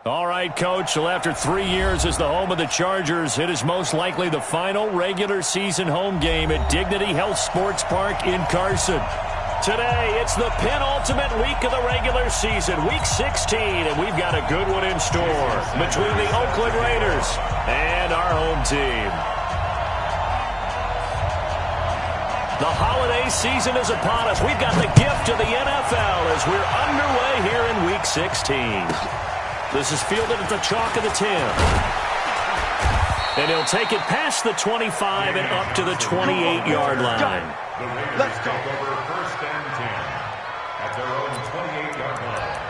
All right, Coach. Well, after 3 years as the home of the Chargers, it is most likely the final regular season home game at Dignity Health Sports Park in Carson. Today, it's the penultimate week of the regular season, Week 16, and we've got a good one in store between the Oakland Raiders and our home team. The holiday season is upon us. We've got the gift of the NFL as we're underway here in Week 16. This is fielded at the chalk of the 10. And he'll take it past the 25 and up to the 28-yard line. Let's go. Over first and 10 at their own 28-yard line.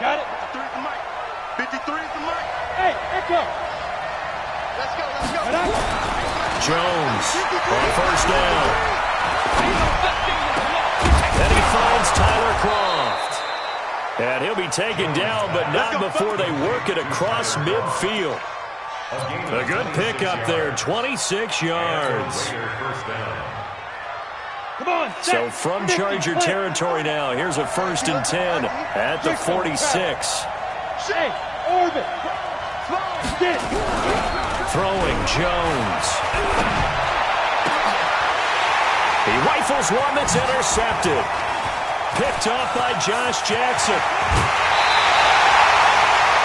Got it. 53 is the mic. 53 is the mic. Hey, Echo. Let's go, let's go. Jones on first down. And he finds Tyler Croft. And he'll be taken down, but not before they work it across midfield. A good pickup there, 26 yards. Come on, So from Charger territory now, here's a 1st and 10 at the 46. Hey, Orbit. Get it. Throwing Jones. He rifles one that's intercepted. Picked off by Josh Jackson.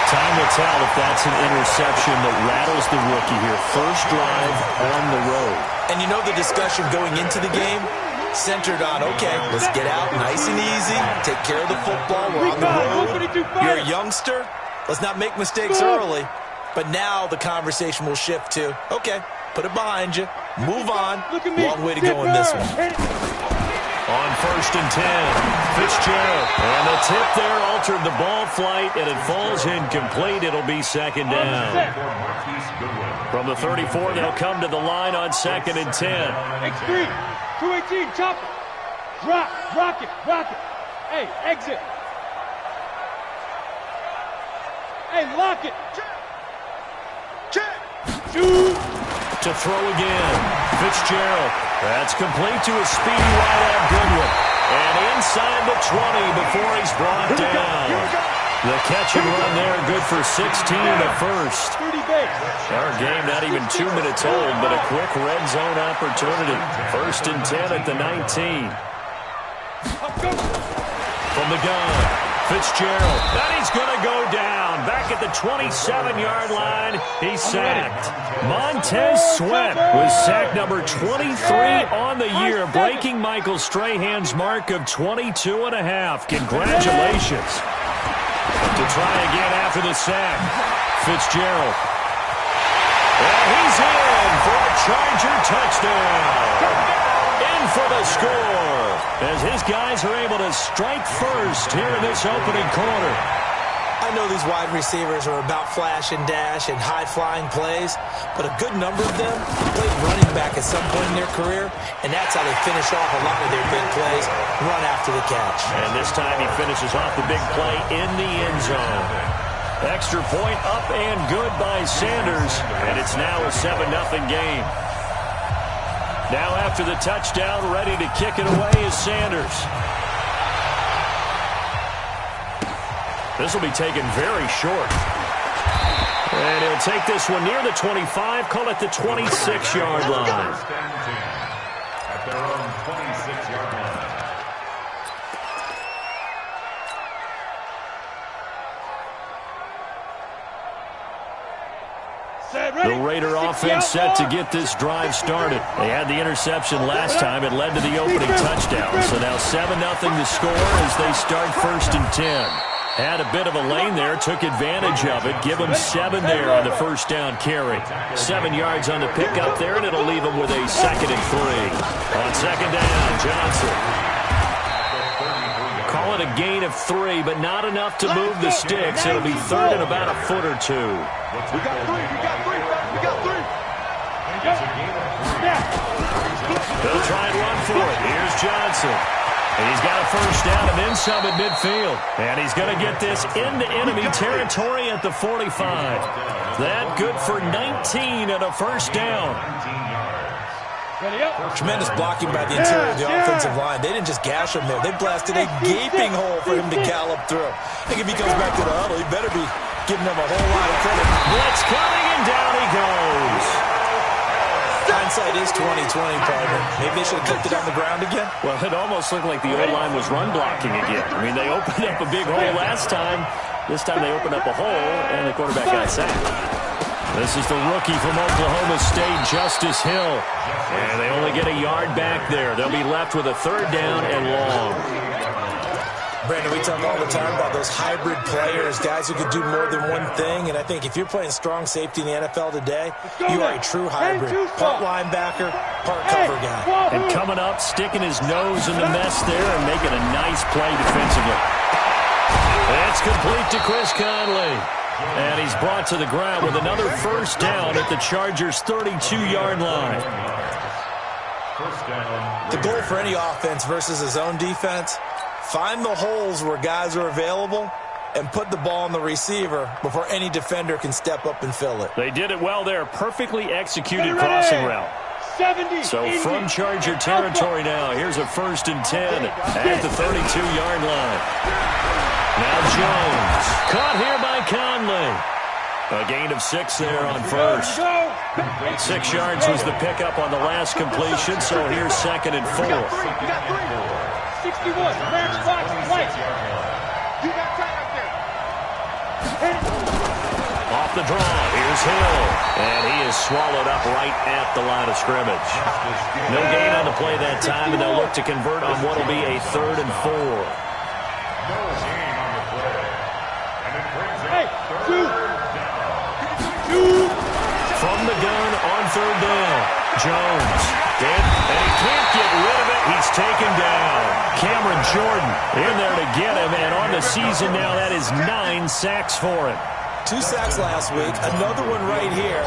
Time will tell if that's an interception that rattles the rookie here. First drive on the road. And you know the discussion going into the game? Centered on, okay, let's get out nice and easy, take care of the football, we're on the road. You're a youngster, let's not make mistakes early. But now the conversation will shift to, okay, put it behind you, move on. Long way to go in this one. On 1st and 10, Fitzgerald. And the tip there altered the ball flight, and it falls incomplete. It'll be 2nd down. From the 34, they'll come to the line on 2nd and 10. X3, 218, chop it. Drop, rock it. Hey, exit. Hey, lock it. To throw again, Fitzgerald. That's complete to a speedy wide-out Goodwin. And inside the 20 before he's brought down. The catch and run there, good for 16 to first. Our game not even 2 minutes old, but a quick red zone opportunity. 1st and 10 at the 19. From the gun. Fitzgerald, and he's going to go down. Back at the 27-yard line, he's sacked. Montez Sweat was sack number 23 on the year, breaking Michael Strahan's mark of 22 and a half. Congratulations. To try again after the sack, Fitzgerald. And he's in for a Charger touchdown. In for the score, as his guys are able to strike first here in this opening quarter. I know these wide receivers are about flash and dash and high-flying plays, but a good number of them played running back at some point in their career, and that's how they finish off a lot of their big plays, run after the catch. And this time he finishes off the big play in the end zone. Extra point up and good by Sanders, and it's now a 7-0 game. Now after the touchdown, ready to kick it away is Sanders. This will be taken very short. And he'll take this one near the 25, call it the 26-yard line. At their own 26-yard line. The Raider offense set to get this drive started. They had the interception last time. It led to the opening touchdown. So now 7-0 to score as they start 1st and 10. Had a bit of a lane there, took advantage of it. Give them 7 there on the first down carry. 7 yards on the pickup there, and it'll leave them with a 2nd and 3. On 2nd down, Johnson. Call it a gain of 3, but not enough to move the sticks. It'll be 3rd and about a foot or 2. We got 3, we got 3, we got 3. They'll try and run for it. Here's Johnson. And he's got a first down and then some at midfield. And he's going to get this into enemy territory at the 45. That good for 19 and a first down. Tremendous blocking by the interior of the offensive line. They didn't just gash him there. They blasted a gaping hole for him to gallop through. I think if he comes back to the huddle, he better be giving them a whole lot of credit. Blitz coming, and down he goes. Hindsight is 20/20, partner. Maybe they should have kept it on the ground again. Well, it almost looked like the O-line was run blocking again. I mean, they opened up a big hole last time. This time they opened up a hole, and the quarterback got sacked. This is the rookie from Oklahoma State, Justice Hill. And they only get a yard back there. They'll be left with a third down and long. Brandon, we talk all the time about those hybrid players, guys who could do more than one thing. And I think if you're playing strong safety in the NFL today, you are a true hybrid. Part linebacker, part cover guy. And coming up, sticking his nose in the mess there and making a nice play defensively. It's complete to Chris Conley. And he's brought to the ground with another first down at the Chargers' 32-yard line. The goal for any offense versus his own defense, find the holes where guys are available and put the ball on the receiver before any defender can step up and fill it. They did it well there. Perfectly executed crossing route. So from Charger territory now, here's a 1st and 10 at the 32-yard line. Now Jones, caught here by Conley. A gain of 6 there on first. 6 yards was the pickup on the last completion, so here's 2nd and 4. 61, match box, right. You got time right there. Off the draw, here's Hill. And he is swallowed up right at the line of scrimmage. No gain on the play that time, and they'll look to convert on what will be a 3rd and 4. Hey, two. From the gun on 3rd down. Jones. And he can't get rid of it. He's taken down. Cameron Jordan in there to get him. And on the season now, that is 9 sacks for him. 2 sacks last week. Another one right here.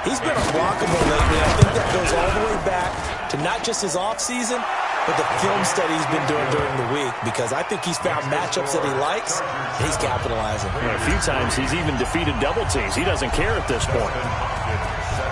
He's been unblockable lately. I think that goes all the way back to not just his offseason, but the film study he's been doing during the week, because I think he's found matchups that he likes, and he's capitalizing. A few times he's even defeated double teams. He doesn't care at this point.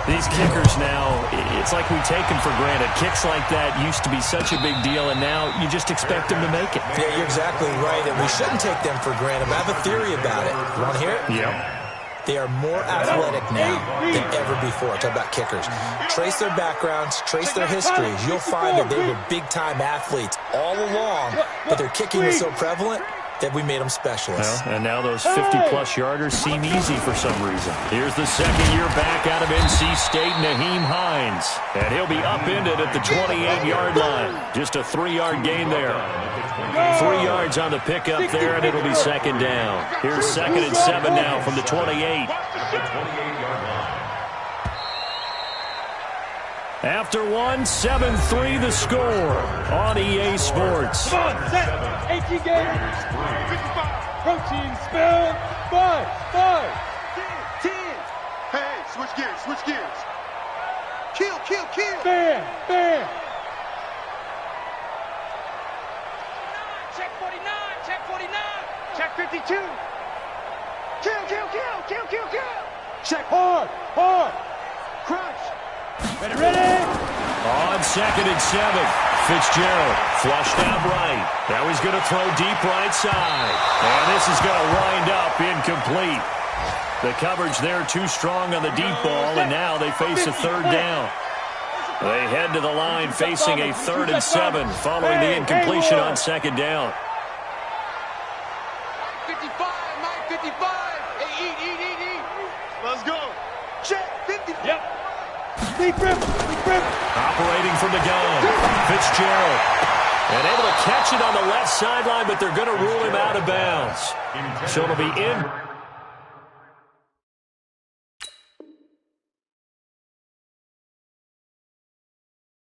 These kickers now, it's like we take them for granted. Kicks like that used to be such a big deal, and now you just expect them to make it. Yeah, you're exactly right, and we shouldn't take them for granted. I have a theory about it. You want to hear it? Yeah. They are more athletic now than ever before. Talk about kickers. Trace their backgrounds, trace their histories. You'll find that they were big-time athletes all along, but their kicking was so prevalent that we made them specialists. Well, and now those 50-plus yarders seem easy for some reason. Here's the second-year back out of NC State, Naheem Hines. And he'll be upended at the 28-yard line. Just a 3-yard gain there. 3 yards on the pickup there, and it'll be 2nd down. Here's 2nd and 7 now from the 28. After one, 7-3 the score on EA Sports. Come on, set. 18 games. Protein spell. 5. 10. Hey, switch gears. Kill. Bam. Check 49. Check 52. Kill. Check. Hard. Crunch. Ready. On 2nd and 7, Fitzgerald flushed out right. Now he's going to throw deep right side. And this is going to wind up incomplete. The coverage there too strong on the deep ball, and now they face a 3rd down. They head to the line facing a 3rd and 7 following the incompletion on 2nd down. 55, Mike, 55. Hey, eat. Let's go. Check 50. Yep. Deep rip. Operating from the gun, Fitzgerald. And able to catch it on the left sideline, but they're going to rule him out of bounds. So it'll be in.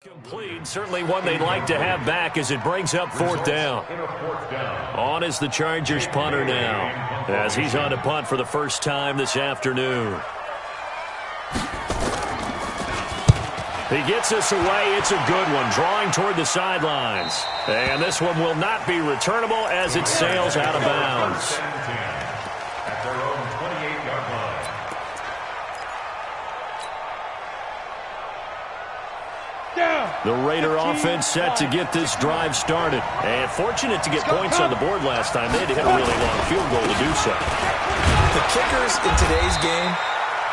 Complete. Certainly one they'd like to have back as it brings up 4th down. On is the Chargers punter now, as he's on to punt for the first time this afternoon. He gets us away. It's a good one, drawing toward the sidelines. And this one will not be returnable as it sails out of bounds. At their own 28-yard line. Down. The Raider offense set to get this drive started. And fortunate to get points on the board last time. They had to hit a really long field goal to do so. The kickers in today's game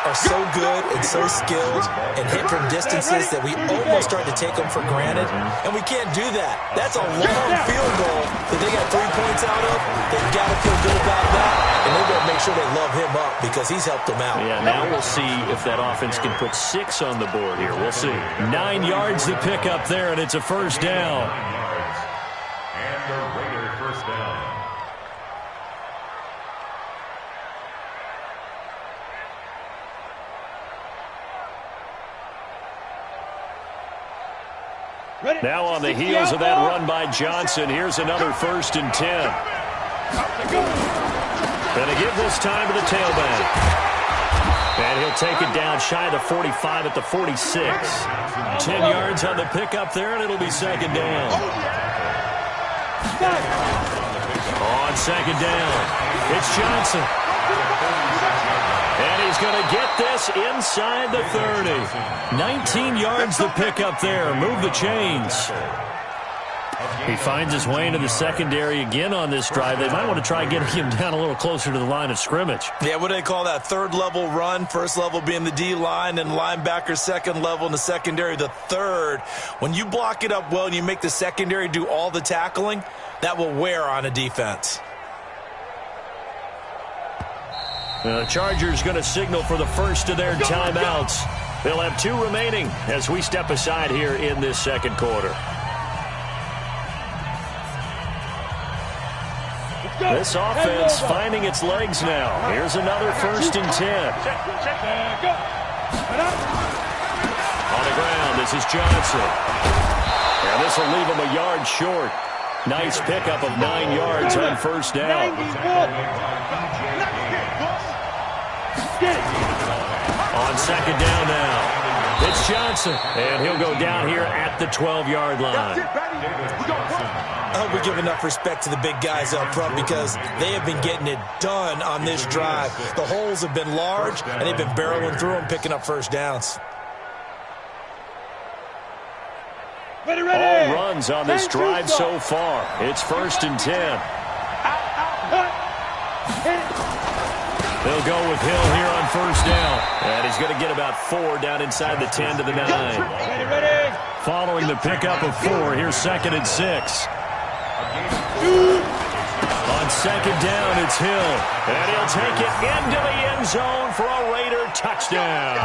are so good and so skilled and hit from distances that we almost start to take them for granted, and we can't do that. That's a long field goal that they got 3 points out of. They've got to feel good about that, and they've got to make sure they love him up because he's helped them out. Yeah, now we'll see if that offense can put 6 on the board here. We'll see. 9 yards to pick up there, and it's a first down. And the Raider first down. Now on the heels of that run by Johnson, here's another 1st and 10. Gonna give this time to the tailback. And he'll take it down shy of the 45 at the 46. 10 yards on the pickup there, and it'll be 2nd down. On 2nd down, it's Johnson. And he's going to get this inside the 30. 19 yards to pick up there. Move the chains. He finds his way into the secondary again on this drive. They might want to try getting him down a little closer to the line of scrimmage. Yeah, what do they call that? 3rd level run. 1st level being the D-line, and linebacker 2nd level, and the secondary the 3rd. When you block it up well and you make the secondary do all the tackling, that will wear on a defense. The Chargers going to signal for the first of their timeouts. They'll have 2 remaining as we step aside here in this 2nd quarter. This offense finding its legs now. Here's another 1st and 10. On the ground, this is Johnson. And this will leave him a yard short. Nice pickup of 9 yards on 1st down. On 2nd down now, it's Johnson, and he'll go down here at the 12-yard line. I hope we give enough respect to the big guys up front because they have been getting it done on this drive. The holes have been large, and they've been barreling through them, picking up 1st downs. All runs on this drive so far. It's 1st and 10. They'll go with Hill here on 1st down. And he's going to get about 4 down inside the 10 to the 9. Following the pickup of 4, here's 2nd and 6. On 2nd down, it's Hill. And he'll take it into the end zone for a Raider touchdown.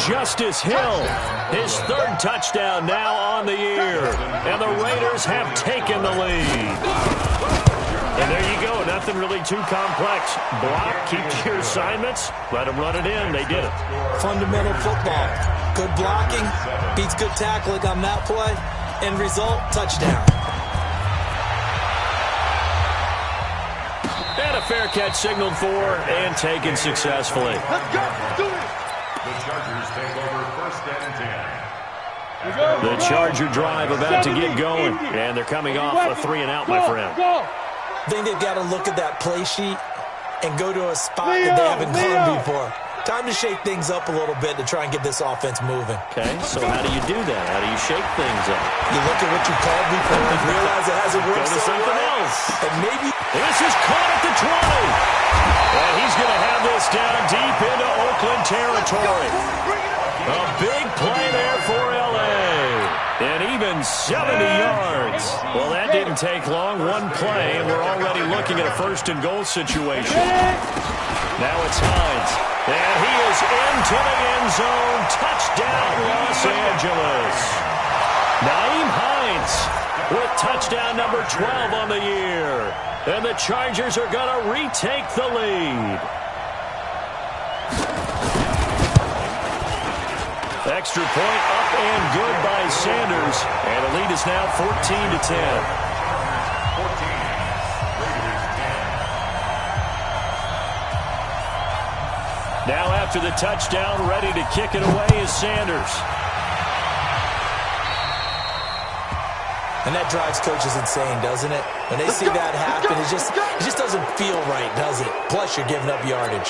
Justice Hill, his 3rd touchdown now on the year. And the Raiders have taken the lead. And there you go. Nothing really too complex. Block, keep to your assignments, let them run it in. They did it. Fundamental football. Good blocking beats good tackling on that play. End result, touchdown. And a fair catch signaled for and taken successfully. Let's go. Do it. The Chargers take over 1st and 10. The Charger drive about to get going. And they're coming off a 3-and-out, my friend. I think they've got to look at that play sheet and go to a spot that they haven't gone before. Time to shake things up a little bit to try and get this offense moving. Okay, so how do you do that? How do you shake things up? You look at what you called before and realize it hasn't worked Go to so something well. else. And maybe this is caught at the 20. And he's going to have this down deep into Oakland territory. A big play there for L.A. And even 70 yards. Well, that didn't take long. One play, and we're already looking at a 1st and goal situation. Now it's Hines. And he is into the end zone. Touchdown, Los Angeles. Nyheim Hines with touchdown number 12 on the year. And the Chargers are going to retake the lead. Extra point up and good by Sanders. And the lead is now 14-10. 14. Now after the touchdown, ready to kick it away is Sanders. And that drives coaches insane, doesn't it? When they see that happen, it just doesn't feel right, does it? Plus, you're giving up yardage.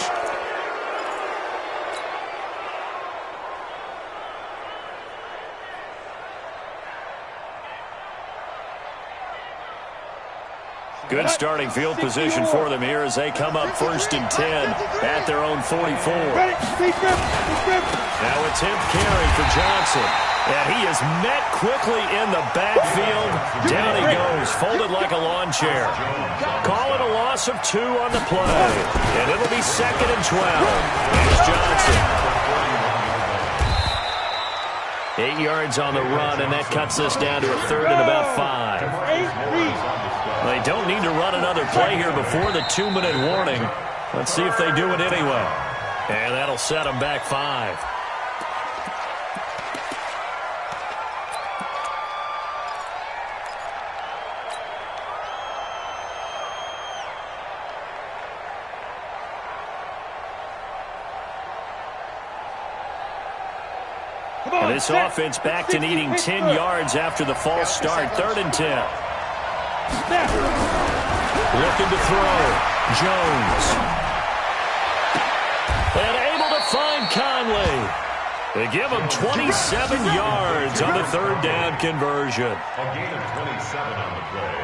Good starting field position for them here as they come up 1st and 10 at their own 44. Now a 10th carry for Johnson. And he is met quickly in the backfield. Down he goes, folded like a lawn chair. Call it a loss of 2 on the play. And it'll be 2nd and 12. Here's Johnson. 8 yards on the run, and that cuts us down to a 3rd and about 5. They don't need to run another play here before the 2-minute warning. Let's see if they do it anyway. And that'll set them back 5. And this offense back to needing 10 yards after the false start. 3rd and 10. Looking to throw. Jones. And able to find Conley. They give him 27 yards on the 3rd down conversion. A gain of 27 on the play.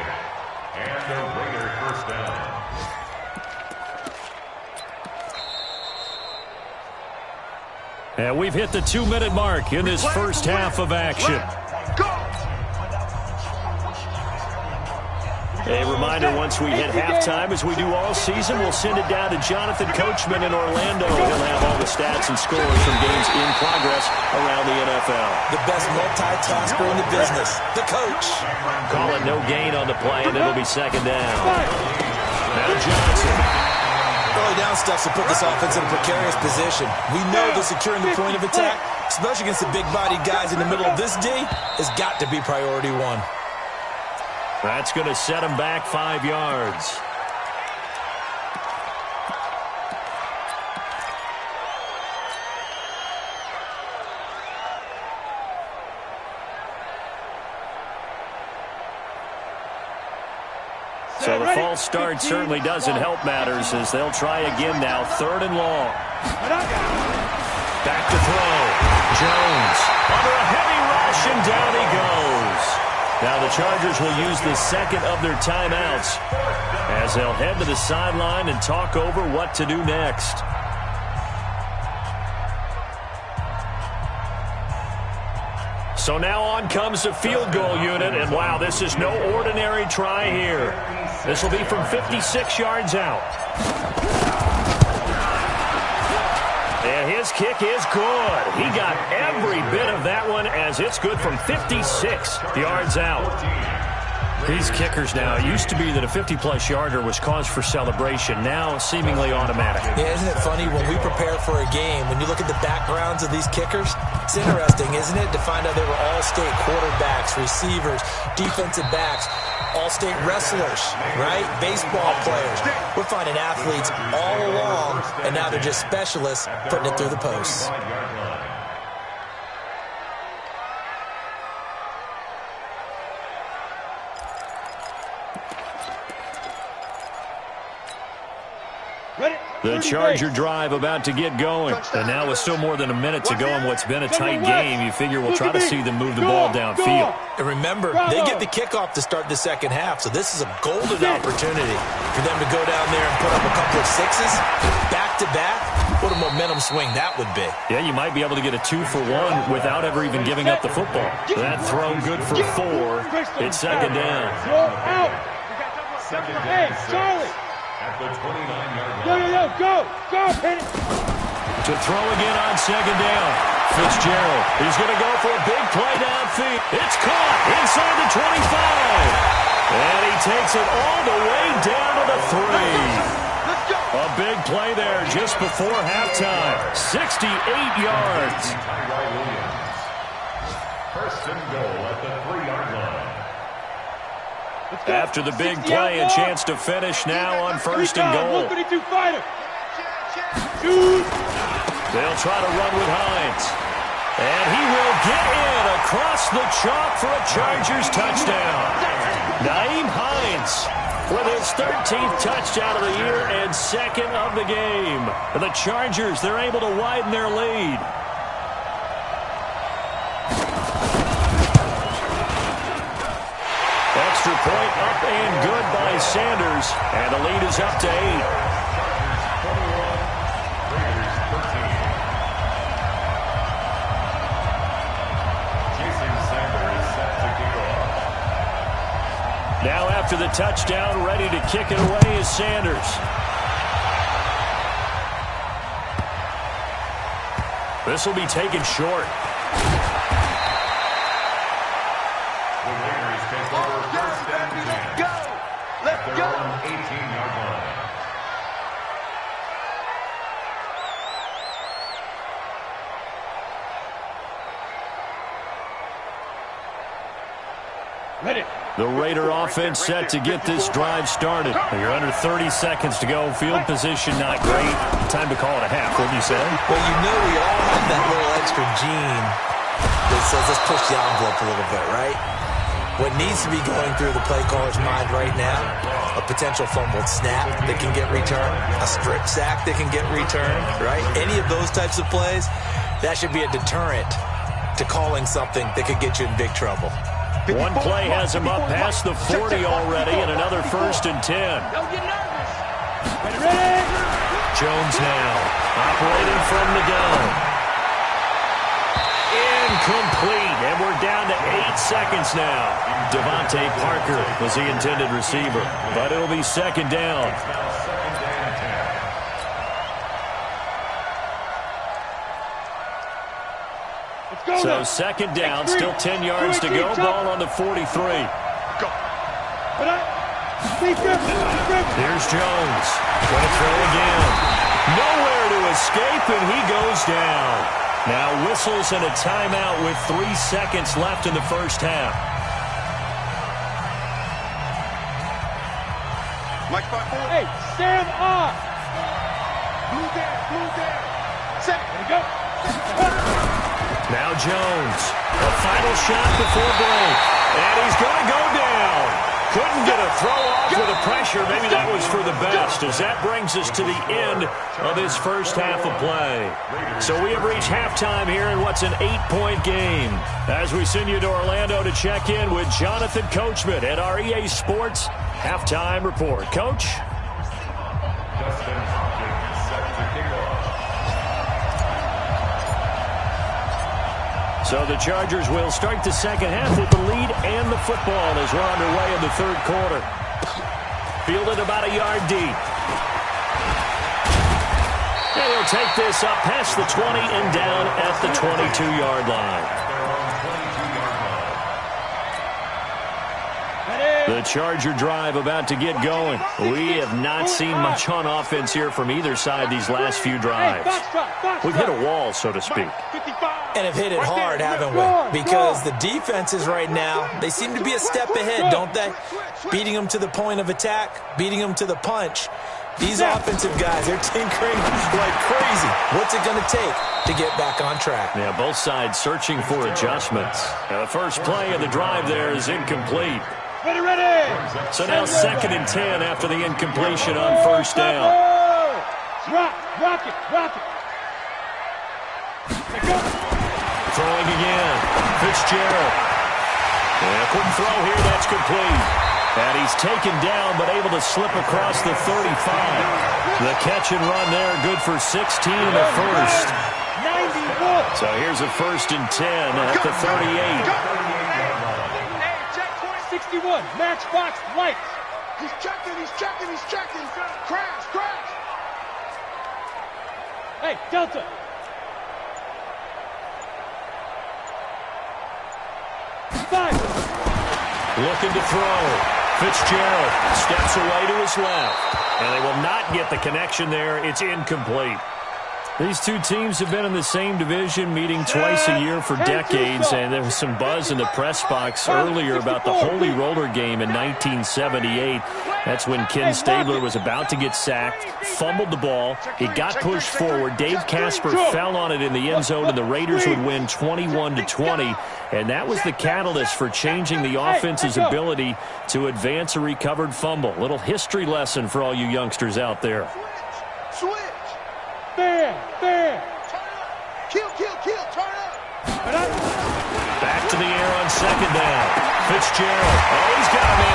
And the Raider 1st down. And we've hit the 2-minute mark in this first half of action. A reminder, once we hit halftime, as we do all season, we'll send it down to Jonathan Coachman in Orlando. He'll have all the stats and scores from games in progress around the NFL. The best multitasker in the business, the coach. Call it no gain on the play, and it'll be 2nd down. Now Johnson. Early down stuff to put this offense in a precarious position. We know that securing the point of attack, especially against the big-bodied guys in the middle of this D, has got to be priority 1. That's going to set them back 5 yards. So the false start certainly doesn't help matters as they'll try again now. 3rd and long. Back to throw. Jones under a heavy rush, and down he goes. Now the Chargers will use the 2nd of their timeouts as they'll head to the sideline and talk over what to do next. So now on comes the field goal unit, and wow, this is no ordinary try here. This will be from 56 yards out. And his kick is good. He got every bit of that one as it's good from 56 yards out. These kickers now, it used to be that a 50-plus yarder was cause for celebration. Now seemingly automatic. Yeah, isn't it funny when we prepare for a game, when you look at the backgrounds of these kickers, it's interesting, isn't it, to find out they were all-state quarterbacks, receivers, defensive backs, all-state wrestlers, right? Baseball players. We're finding athletes all along, and now they're just specialists putting it through the posts. The Charger drive about to get going. And now with still more than a minute to go in what's been a tight game, you figure we'll try to see them move the ball downfield. And remember, they get the kickoff to start the 2nd half, so this is a golden opportunity for them to go down there and put up a couple of 6s back-to-back. What a momentum swing that would be. Yeah, you might be able to get a 2-for-1 without ever even giving up the football. That throw good for 4. It's 2nd down. Hey, Charlie. At the 29-yard line. Go, hit it. To throw again on 2nd down. Fitzgerald, he's going to go for a big play downfield. It's caught inside the 25. And he takes it all the way down to the 3. A big play there just before halftime. 68 yards. 1st and goal at the 3-yard line. After the big play, a chance to finish now on 1st and goal. They'll try to run with Hines. And he will get in across the chalk for a Chargers touchdown. Nyheim Hines with his 13th touchdown of the year and 2nd of the game. The Chargers, they're able to widen their lead. And extra point up and good by Sanders. And the lead is up to 8. Now after the touchdown, ready to kick it away is Sanders. This will be taken short. The Raiders take over first and 10. Let's go! Let's Their go! own 18-yard line. Ready. The Raider offense set to get this drive started. You're under 30 seconds to go. Field position not great. Time to call it a half, wouldn't you say? Well, you know we all have that little extra gene that says let's push the envelope a little bit, right? What needs to be going through the play caller's mind right now, a potential fumbled snap that can get returned, a strip sack that can get returned, right? Any of those types of plays, that should be a deterrent to calling something that could get you in big trouble. One play has him up past the 40 already, and another first and 10. Don't get nervous. Ready. Jones now operating from the gun. Incomplete, and we're down to 8 seconds now. Devontae Parker was the intended receiver, but it'll be second down. So second down, still 10 yards to go. Ball on the 43. Here's Jones. Going to throw again. Nowhere to escape, and he goes down. Now whistles and a timeout with 3 seconds left in the first half. Mike, 5-4. Hey, stand off. Move there. Set. There you go. Now Jones, a final shot before break, and he's going to go down. Couldn't get a throw off with the pressure. Maybe that was for the best, as that brings us to the end of this first half of play. So we have reached halftime here in what's an 8-point game. As we send you to Orlando to check in with Jonathan Coachman at our EA Sports Halftime Report. Coach? Dustin Hopkins set to kick off. So the Chargers will start the second half with the lead and the football as we're underway in the third quarter. Fielded about a yard deep. And he'll take this up past the 20 and down at the 22-yard line. The Charger drive about to get going. We have not seen much on offense here from either side these last few drives. We've hit a wall, so to speak. And have hit it hard, haven't we? Because the defenses right now, they seem to be a step ahead, don't they? Beating them to the point of attack, beating them to the punch. These offensive guys, they're tinkering like crazy. What's it going to take to get back on track? Yeah, both sides searching for adjustments. Now, the first play of the drive there is incomplete. Ready. So now second and 10 after the incompletion on first down. Rock it. Throwing again. Fitzgerald. And a quick throw here, that's complete. And he's taken down, but able to slip across the 35. The catch and run there, good for 16 in the first. 91. So here's a first and 10 at the 38. 61, matchbox lights. He's checking. Crash. Hey, Delta. Five. Looking to throw. Fitzgerald steps away to his left. And they will not get the connection there. It's incomplete. These two teams have been in the same division, meeting twice a year for decades, and there was some buzz in the press box earlier about the Holy Roller game in 1978. That's when Ken Stabler was about to get sacked, fumbled the ball, he got pushed forward, Dave Casper fell on it in the end zone, and the Raiders would win 21-20, and that was the catalyst for changing the offense's ability to advance a recovered fumble. Little history lesson for all you youngsters out there. Switch. Fair. Kill, turn up. Back to the air on second down. Fitzgerald. Oh, he's got a man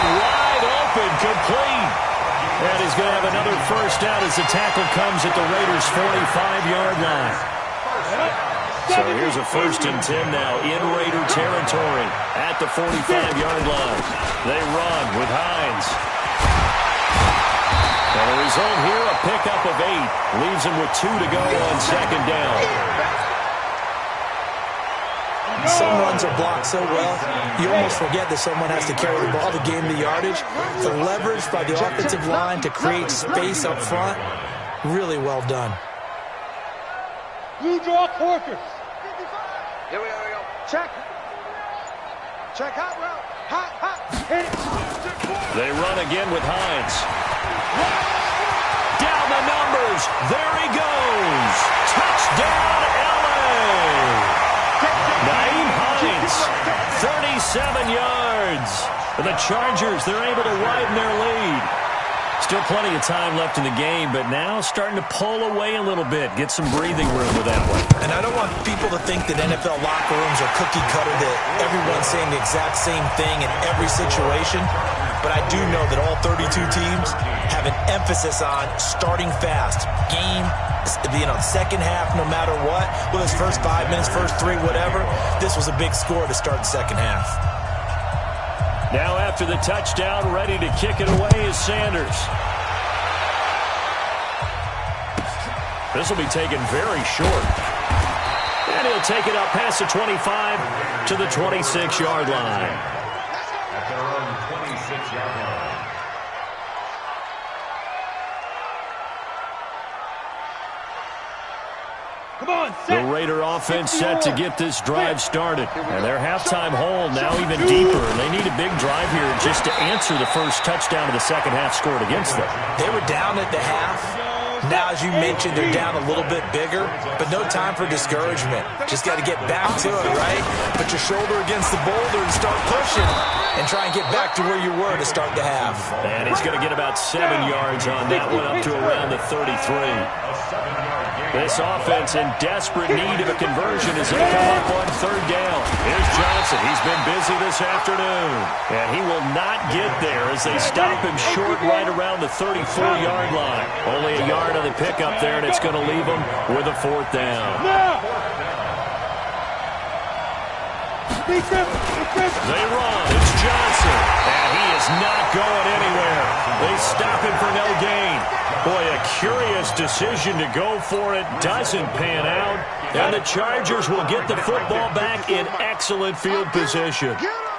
open, complete. And he's going to have another first down as the tackle comes at the Raiders' 45-yard line. So here's a 1st and 10 now in Raider territory at the 45-yard line. They run with Hines. And the result here, a pickup of 8. Leaves him with 2 to go on 2nd down. Some runs are blocked so well, you almost forget that someone has to carry the ball to gain the yardage. The leverage by the offensive line to create space up front, really well done. Blue draw Corkers. Here we go. Check. Check hot route. Hot. Hit it. They run again with Hines. Down the numbers. There he goes. Touchdown, LA. Naeem Hines, 37 yards. And the Chargers, they're able to widen their lead. Still plenty of time left in the game, but now starting to pull away a little bit. Get some breathing room with that one. And I don't want people to think that NFL locker rooms are cookie cutter, that everyone's saying the exact same thing in every situation. But I do know that all 32 teams have an emphasis on starting fast. Second half, no matter what. Whether it's first 5 minutes, first 3, whatever. This was a big score to start the second half. Now after the touchdown, ready to kick it away is Sanders. This will be taken very short. And he'll take it up past the 25 to the 26-yard line. At their own 26-yard line. Come on, The Raider offense set to get this drive started. And their halftime hole now even deeper. And they need a big drive here just to answer the first touchdown of the second half scored against them. They were down at the half. Now, as you mentioned, they're down a little bit bigger, but no time for discouragement. Just got to get back to it, right? Put your shoulder against the boulder and start pushing and try and get back to where you were to start the half. And he's going to get about 7 yards on that one, up to around the 33. This offense in desperate need of a conversion as they come up on 3rd down. Here's Johnson. He's been busy this afternoon. And he will not get there as they stop him short right around the 34-yard line. Only a yard on the pickup there, and it's going to leave him with a 4th down. They run. It's Johnson. And he is not going anywhere. They stop him for no gain. Boy, a curious decision to go for it. Doesn't pan out. And the Chargers will get the football back in excellent field position.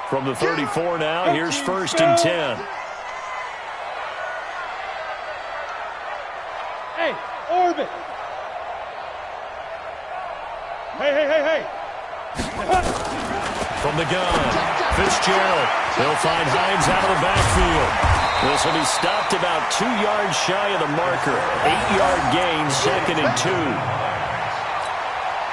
From the 34 now, here's 1st and 10. Hey, orbit. Hey. From the gun, Fitzgerald. They'll find Hines out of the backfield. This will be stopped about 2 yards shy of the marker. 8-yard gain, 2nd and 2.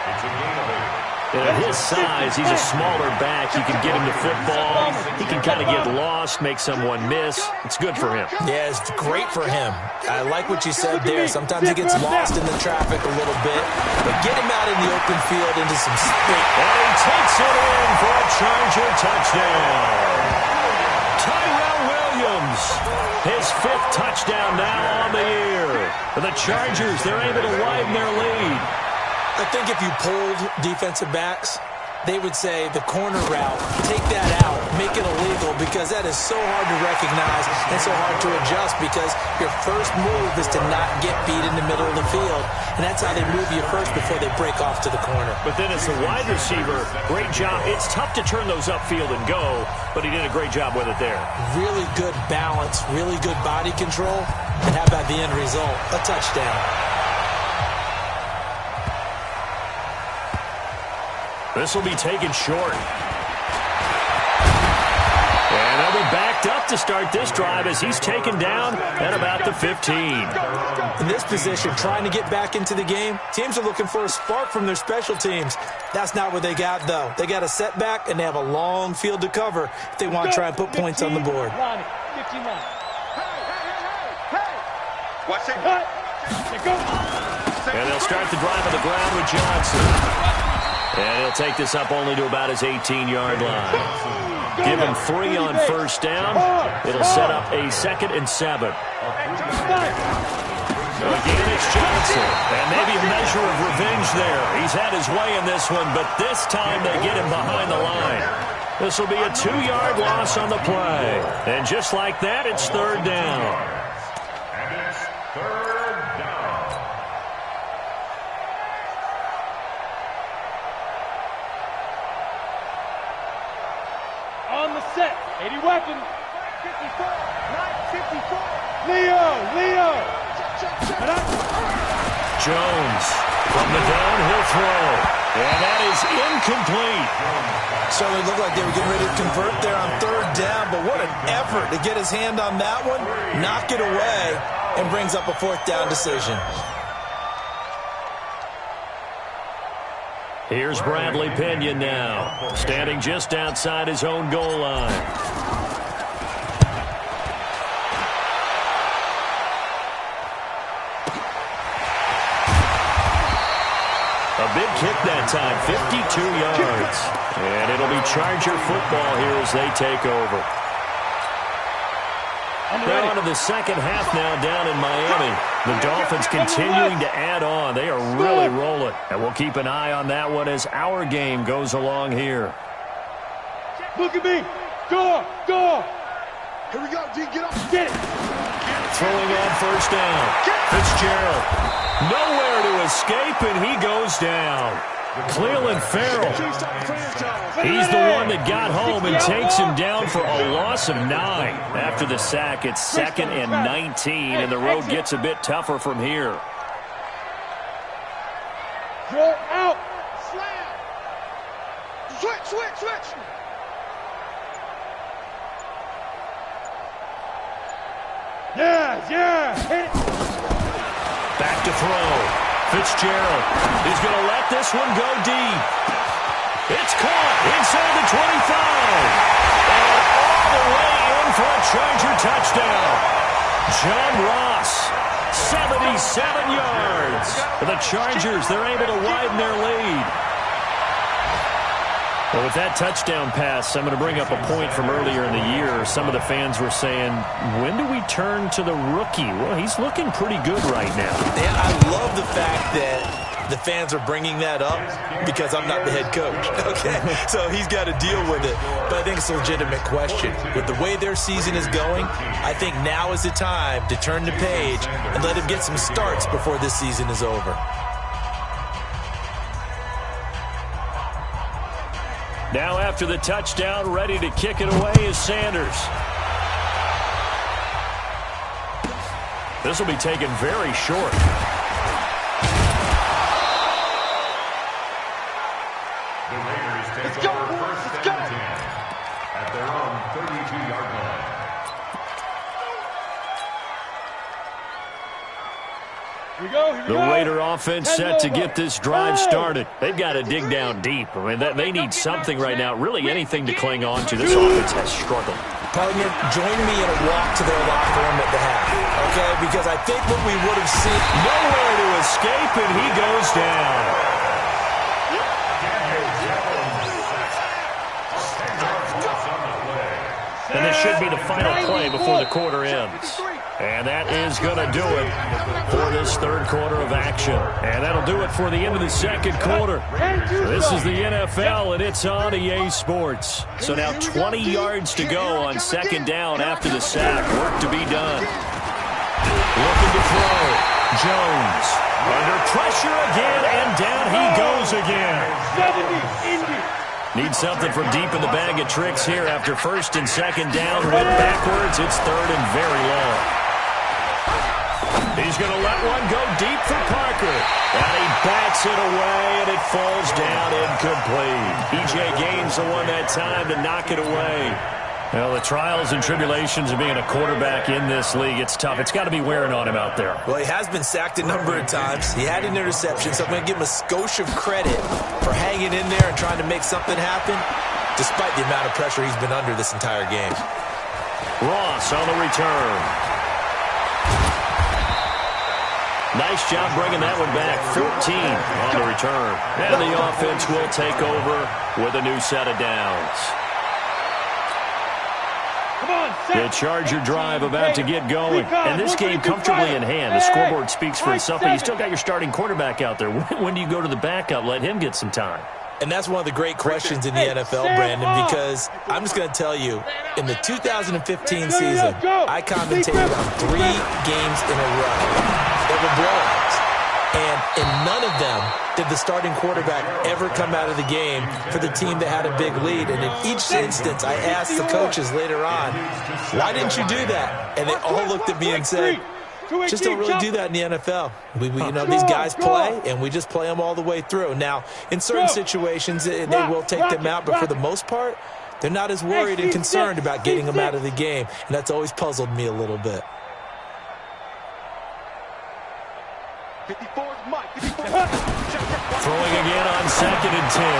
It's a gain of 8. And at his size, he's a smaller back. You can get him the football. He can kind of get lost, make someone miss. It's good for him. Yeah, it's great for him. I like what you said there. Sometimes he gets lost in the traffic a little bit. But get him out in the open field into some space. And he takes it in for a Charger touchdown. Tyrell Williams, his 5th touchdown now on the year. For the Chargers, they're able to widen their lead. I think if you polled defensive backs, they would say the corner route, take that out, make it illegal, because that is so hard to recognize and so hard to adjust, because your first move is to not get beat in the middle of the field, and that's how they move you first before they break off to the corner. But then as the wide receiver, great job. It's tough to turn those upfield and go, but he did a great job with it there. Really good balance, really good body control, and how about the end result? A touchdown. This will be taken short. And they'll be backed up to start this drive as he's taken down at about the 15. In this position, trying to get back into the game, teams are looking for a spark from their special teams. That's not what they got, though. They got a setback, and they have a long field to cover if they want to try and put points on the board. Watch it. And they'll start the drive on the ground with Johnson. And he'll take this up only to about his 18-yard line. Give him 3 on first down. It'll set up a 2nd and 7. Again, it's Johnson. And maybe a measure of revenge there. He's had his way in this one, but this time they get him behind the line. This will be a 2-yard loss on the play. And just like that, it's 3rd down. And it's 3rd down. On the set. 80 weapon. 54. 954. Leo. Jones from the downhill throw. And that is incomplete. Certainly looked like they were getting ready to convert there on 3rd down, but what an effort to get his hand on that one, knock it away, and brings up a 4th down decision. Here's Bradley Pinion now, standing just outside his own goal line. A big kick that time, 52 yards. And it'll be Charger football here as they take over. They're on to the second half now down in Miami. The Dolphins continuing to add on. They are really rolling. And we'll keep an eye on that one as our game goes along here. Look at me. Go. Here we go, D. Get up. Get it. Throwing on first down. Fitzgerald. Nowhere to escape, and he goes down. Cleveland Farrell. He's the one that got home and takes him down for a loss of 9. After the sack, it's 2nd and 19, and the road gets a bit tougher from here. Draw out. Slam. Switch. Yeah. Hit it. Back to throw. Fitzgerald is going to let this one go deep. It's caught inside the 25. And all the way in for a Charger touchdown. John Ross, 77 yards. For the Chargers, they're able to widen their lead. Well, with that touchdown pass, I'm going to bring up a point from earlier in the year. Some of the fans were saying, when do we turn to the rookie? Well, he's looking pretty good right now. And I love the fact that the fans are bringing that up because I'm not the head coach, okay? So he's got to deal with it. But I think it's a legitimate question. With the way their season is going, I think now is the time to turn the page and let him get some starts before this season is over. Now after the touchdown, ready to kick it away is Sanders. This will be taken very short. The Raiders take over 1st and 10 at their own 32-yard line. Here we go. The Raider offense set to get this drive started. They've got to dig down deep. I mean, they need something right now, really anything to cling on to. This offense has struggled. Partner, join me in a walk to their locker room at the half, okay? Because I think what we would have seen... Nowhere to escape, and he goes down. And this should be the final play before the quarter ends. And that is going to do it for this 3rd quarter of action. And that'll do it for the end of the 2nd quarter. This is the NFL, and it's on EA Sports. So now 20 yards to go on 2nd down after the sack. Work to be done. Looking to throw. Jones under pressure again, and down he goes again. 70, Indy. Need something from deep in the bag of tricks here after 1st and 2nd down. Went backwards. It's 3rd and very long. He's going to let one go deep for Parker. And he bats it away, and it falls down incomplete. E.J. Gaines the one that time to knock it away. Well, the trials and tribulations of being a quarterback in this league, it's tough. It's got to be wearing on him out there. Well, he has been sacked a number of times. He had an interception, so I'm going to give him a skosh of credit for hanging in there and trying to make something happen, despite the amount of pressure he's been under this entire game. Ross on the return. Nice job bringing that one back. 14 on the return. And the offense will take over with a new set of downs. The Charger drive about to get going. And this game comfortably in hand. The scoreboard speaks for itself, but you still got your starting quarterback out there. When do you go to the backup? Let him get some time. And that's one of the great questions in the NFL, Brandon, because I'm just going to tell you, in the 2015 season, I commentated on 3 games in a row that were blowouts. And in none of them did the starting quarterback ever come out of the game for the team that had a big lead. And in each instance, I asked the coaches later on, why didn't you do that? And they all looked at me and said, just don't really do that in the NFL. You know, these guys play, and we just play them all the way through. Now, in certain situations, they will take them out, but for the most part, they're not as worried and concerned about getting them out of the game, and that's always puzzled me a little bit. 54 Mike. 54. Throwing again on 2nd and 10.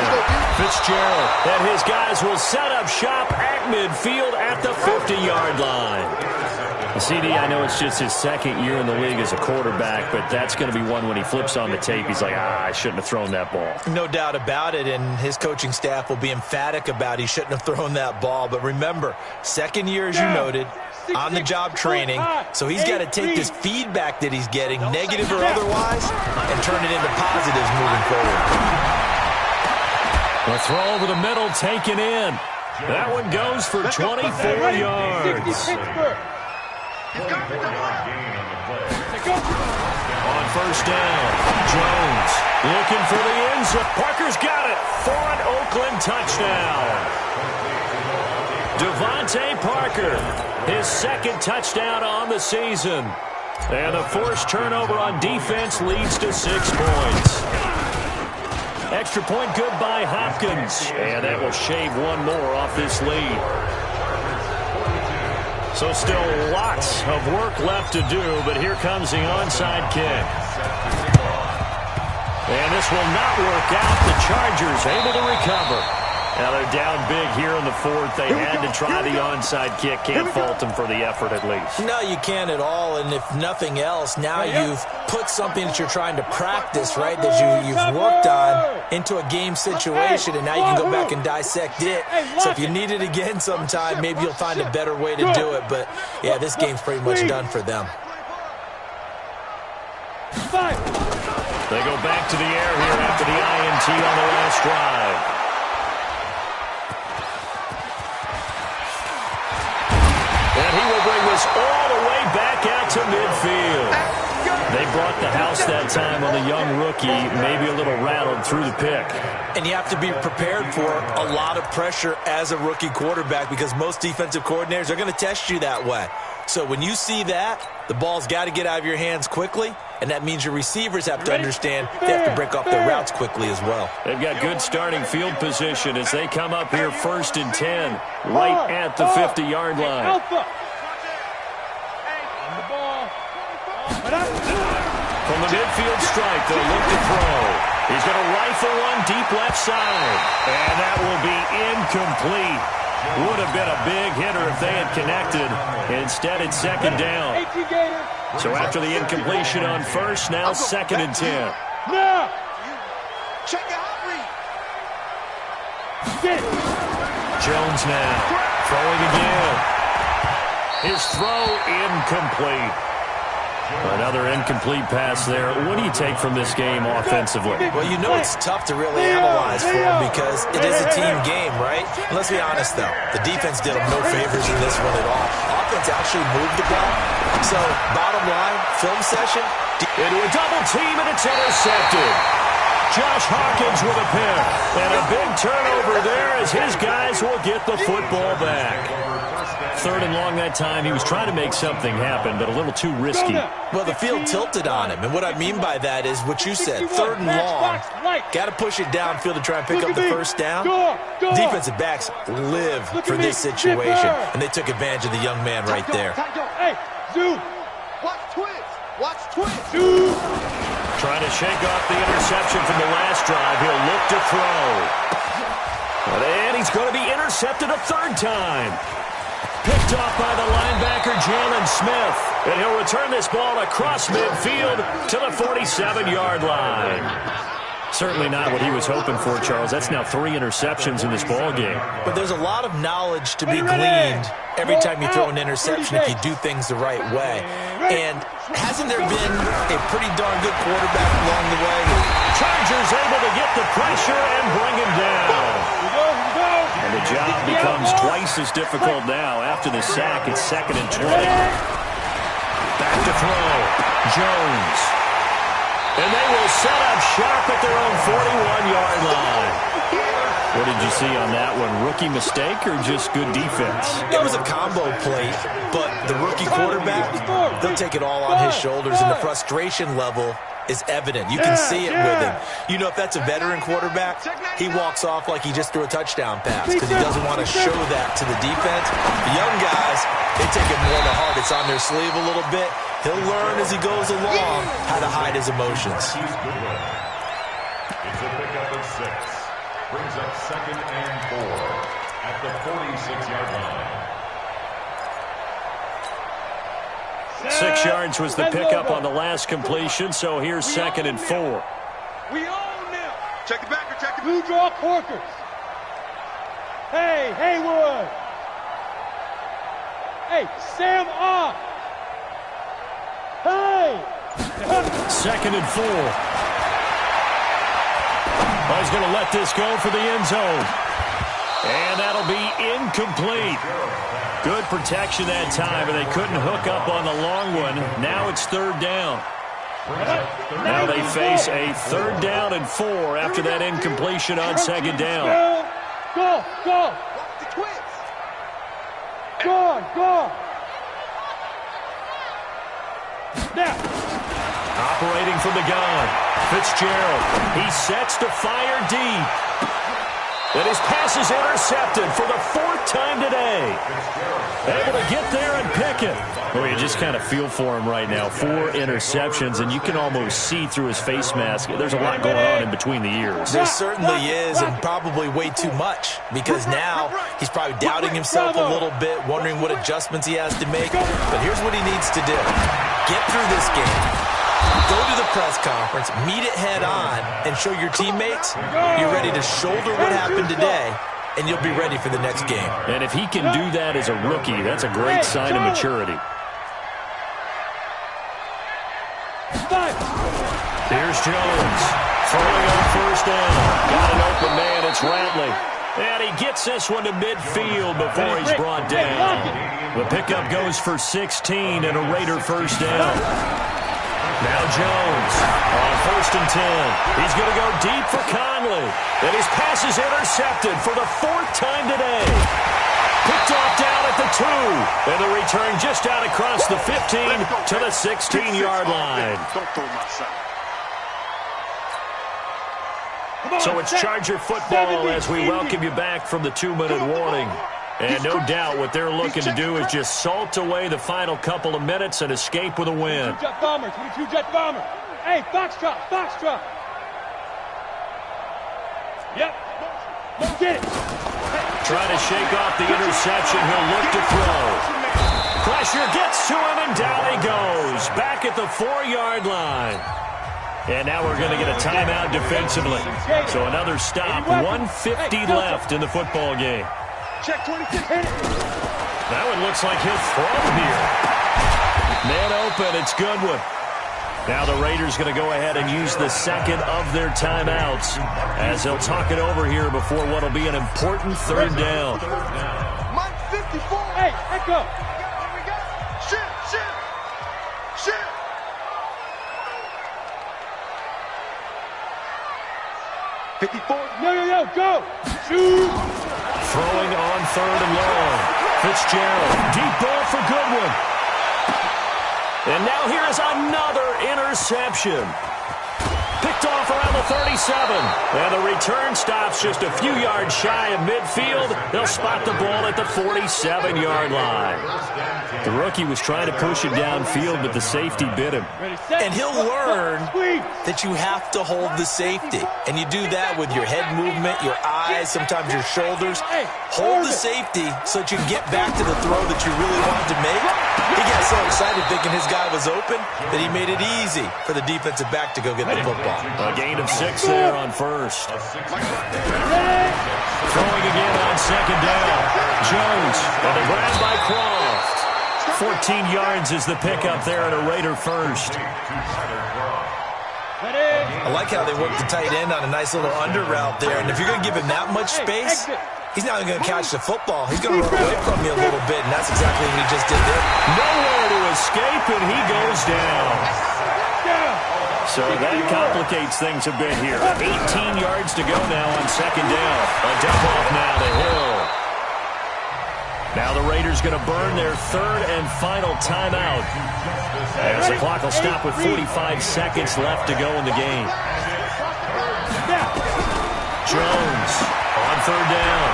Fitzgerald and his guys will set up shop at midfield at the 50-yard line. CD, I know it's just his 2nd year in the league as a quarterback, but that's going to be one when he flips on the tape. He's like, I shouldn't have thrown that ball. No doubt about it, and his coaching staff will be emphatic about he shouldn't have thrown that ball. But remember, 2nd year, as you noted, on-the-job training, so he's got to take this feedback that he's getting, negative or otherwise, and turn it into positives moving forward. The throw over the middle taken in. That one goes for 24 yards. On 1st down, Jones looking for the end zone. Parker's got it for an Oakland touchdown. Devontae Parker, his 2nd touchdown on the season. And a forced turnover on defense leads to 6 points. Extra point good by Hopkins. And that will shave one more off this lead. So still lots of work left to do, but here comes the onside kick. And this will not work out. The Chargers able to recover. Now they're down big here in the 4th. They had to try the onside kick. Can't fault them for the effort at least. No, you can't at all. And if nothing else, now you've put something that you're trying to practice, right, that you've worked on into a game situation, and now you can go back and dissect it. So if you need it again sometime, maybe you'll find a better way to do it. But, yeah, this game's pretty much done for them. They go back to the air here after the INT on the last drive. And he will bring this all the way back out to midfield. They brought the house that time on the young rookie, maybe a little rattled through the pick. And you have to be prepared for a lot of pressure as a rookie quarterback because most defensive coordinators are going to test you that way. So when you see that, the ball's got to get out of your hands quickly, and that means your receivers have to understand they have to break off their routes quickly as well. They've got good starting field position as they come up here 1st and 10, right at the 50-yard line. From the midfield strike, they'll look to throw. He's going to rifle one deep left side, and that will be incomplete. Would have been a big hitter if they had connected. Instead, it's 2nd down. So after the incompletion on 1st, now 2nd and 10. Check out read. Jones now throwing again. His throw incomplete. Another incomplete pass there. What do you take from this game offensively? Well, you know it's tough to really analyze for them because it is a team game, right? And let's be honest, though. The defense did them no favors in this one at all. Offense actually moved the ball. So, bottom line, film session. Into a double team, and it's intercepted. Josh Hawkins with a pick. And a big turnover there as his guys will get the football back. 3rd and long that time. He was trying to make something happen, but a little too risky. Well, the field tilted on him, and what I mean by that is what you said. 3rd and long, got to push it downfield to try and pick up the 1st down. Defensive backs live for this situation, and they took advantage of the young man right there. Hey, Zoo. Watch twins. Watch twins. Zoo. Trying to shake off the interception from the last drive. He'll look to throw. And he's going to be intercepted a 3rd time. picked off by the linebacker, Jalen Smith. And he'll return this ball across midfield to the 47-yard line. Certainly not what he was hoping for, Charles. That's now 3 interceptions in this ball game. But there's a lot of knowledge to be gleaned every time you throw an interception if you do things the right way. And hasn't there been a pretty darn good quarterback along the way? Chargers able to get the pressure and bring him down. And the job becomes twice as difficult now. After the sack, it's 2nd and 20. Back to throw. Jones. And they will set up shop at their own 41-yard line. What did you see on that one? Rookie mistake or just good defense? It was a combo play, but the rookie quarterback, they'll take it all on his shoulders, and the frustration level is evident. You can see it with him. You know, if that's a veteran quarterback, he walks off like he just threw a touchdown pass because he doesn't want to show that to the defense. The young guys, they take it more to heart. It's on their sleeve a little bit. He'll learn as he goes along how to hide his emotions. It's a pickup of 6. Brings up 2nd and 4 at the 46-yard line. 6 yards was the pickup on the last completion, so here's 2nd and 4. We own them. Check the backer, check the Blue draw Corkers. Hey, Haywood. Hey, Sam off. Hey. 2nd and 4. Oh, he's going to let this go for the end zone. And that'll be incomplete. Good protection that time, and they couldn't hook up on the long one. Now it's 3rd down. Now they face a 3rd down and 4 after that incompletion on 2nd down. Go. The twins. Go. Now. Operating from the gun, Fitzgerald. He sets to fire deep. And his pass is intercepted for the 4th time today. Able to get there and pick it. Well, you just kind of feel for him right now. 4 interceptions, and you can almost see through his face mask. There's a lot going on in between the ears. There certainly is, and probably way too much, because now he's probably doubting himself a little bit, wondering what adjustments he has to make. But here's what he needs to do. Get through this game. Go to the press conference, meet it head on, and show your teammates you're ready to shoulder what happened today, and you'll be ready for the next game. And if he can do that as a rookie, that's a great sign of maturity. Here's Jones. Throwing on 1st down. Got an open man. It's Ratley. And he gets this one to midfield before he's brought down. The pickup goes for 16 and a Raider 1st down. Now Jones on 1st and 10. He's going to go deep for Conley. And his pass is intercepted for the 4th time today. Picked off down at the 2. And the return just out across the 15 to the 16-yard line. So it's Charger football as we welcome you back from the 2-minute warning. And no doubt what they're looking to do is just salt away the final couple of minutes and escape with a win. 22 jet bomber, 22 jet bomber. Hey, Foxtrot. Yep. Let's get it. Trying to shake off the interception. He'll look to throw. Pressure gets to him, and down he goes. Back at the 4-yard line. And now we're going to get a timeout defensively. So another stop. 1:50 left in the football game. Check 26, hit it. That one looks like he'll throw here. Man open, it's Goodwin. Now the Raiders going to go ahead and use the 2nd of their timeouts as they'll talk it over here before what will be an important 3rd down. Mike 54. Hey, echo. Shit. 54. Yo, go. Shoot. Throwing on 3rd and long. Fitzgerald, deep ball for Goodwin. And now here is another interception. Picked off around the 37. And the return stops just a few yards shy of midfield. They'll spot the ball at the 47-yard line. The rookie was trying to push it downfield, but the safety bit him. And he'll learn that you have to hold the safety. And you do that with your head movement, your eyes, sometimes your shoulders. Hold the safety so that you can get back to the throw that you really wanted to make. He got so excited thinking his guy was open that he made it easy for the defensive back to go get the football. A gain of 6 there on first. Throwing again on second down. Jones, and the grab by Croft. 14 yards is the pickup there and a Raider first. I like how they work the tight end on a nice little under route there. And if you're going to give him that much space, he's not going to catch the football. He's going to run away from you a little bit, and that's exactly what he just did there. Nowhere to escape, and he goes down. So that complicates things a bit here. 18 yards to go now on second down. A dump off now to Hill. Now the Raiders going to burn their third and final timeout, as the clock will stop with 45 seconds left to go in the game. Jones on third down.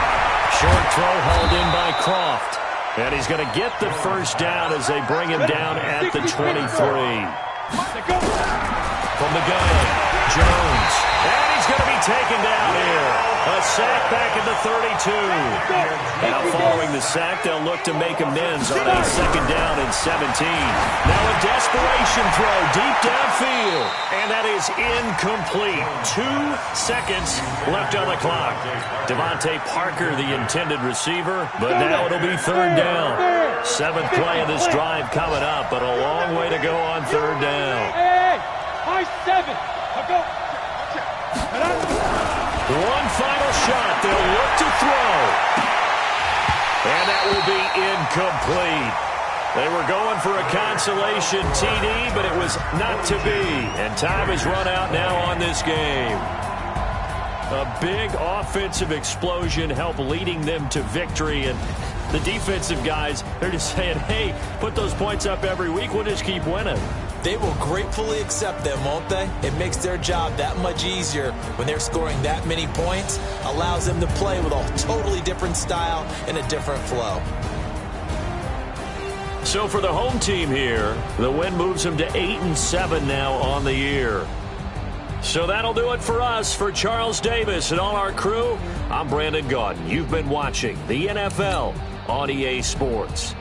Short throw hauled in by Croft. And he's going to get the first down as they bring him down at the 23. From the gun, Jones. And he's going to be taken down here. A sack back at the 32. Now following the sack, they'll look to make amends on a second down and 17. Now a desperation throw deep downfield. And that is incomplete. 2 seconds left on the clock. Devontae Parker, the intended receiver, but now it'll be third down. 7th play of this drive coming up, but a long way to go on third down. High 7. I'll go. One final shot. They'll look to throw. And that will be incomplete. They were going for a consolation TD, but it was not to be. And time has run out now on this game. A big offensive explosion helped leading them to victory. And the defensive guys, they're just saying, hey, put those points up every week. We'll just keep winning. They will gratefully accept them, won't they? It makes their job that much easier when they're scoring that many points. Allows them to play with a totally different style and a different flow. So for the home team here, the win moves them to 8-7 now on the year. So that'll do it for us. For Charles Davis and all our crew, I'm Brandon Gaudin. You've been watching the NFL on EA Sports.